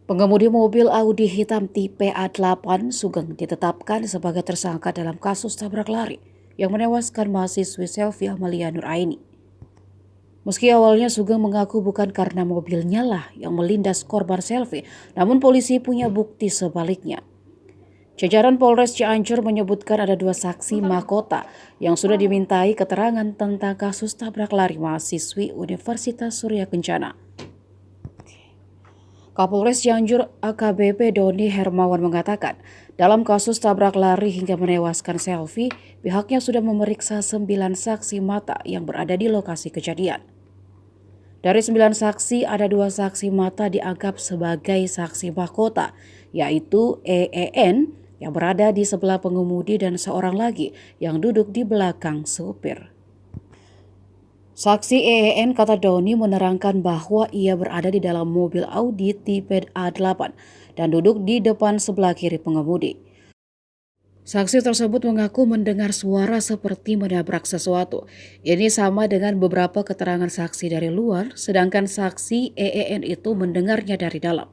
Pengemudi mobil Audi hitam tipe A8 Sugeng ditetapkan sebagai tersangka dalam kasus tabrak lari yang menewaskan mahasiswi Selvi Amalia Nuraini. Meski awalnya Sugeng mengaku bukan karena mobilnya lah yang melindas korban Selvi, namun polisi punya bukti sebaliknya. Jajaran Polres Cianjur menyebutkan ada 2 saksi mahkota yang sudah dimintai keterangan tentang kasus tabrak lari mahasiswi Universitas Surya Kencana. Kapolres Cianjur AKBP Doni Hermawan mengatakan, dalam kasus tabrak lari hingga menewaskan Selvi, pihaknya sudah memeriksa 9 saksi mata yang berada di lokasi kejadian. Dari 9 saksi, ada 2 saksi mata dianggap sebagai saksi mahkota, yaitu EEN yang berada di sebelah pengemudi dan seorang lagi yang duduk di belakang supir. Saksi EEN kata Doni menerangkan bahwa ia berada di dalam mobil Audi tipe A8 dan duduk di depan sebelah kiri pengemudi. Saksi tersebut mengaku mendengar suara seperti menabrak sesuatu. Ini sama dengan beberapa keterangan saksi dari luar, sedangkan saksi EEN itu mendengarnya dari dalam.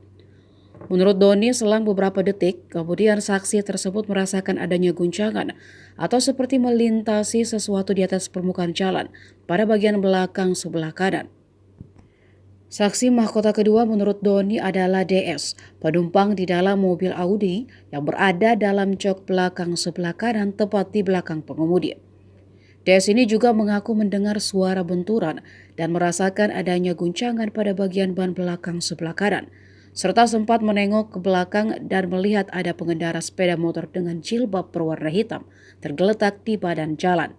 Menurut Doni, selang beberapa detik, kemudian saksi tersebut merasakan adanya guncangan atau seperti melintasi sesuatu di atas permukaan jalan pada bagian belakang sebelah kanan. Saksi mahkota kedua menurut Doni adalah DS, penumpang di dalam mobil Audi yang berada dalam jok belakang sebelah kanan tepat di belakang pengemudi. DS ini juga mengaku mendengar suara benturan dan merasakan adanya guncangan pada bagian ban belakang sebelah kanan, serta sempat menengok ke belakang dan melihat ada pengendara sepeda motor dengan jilbab berwarna hitam tergeletak di badan jalan.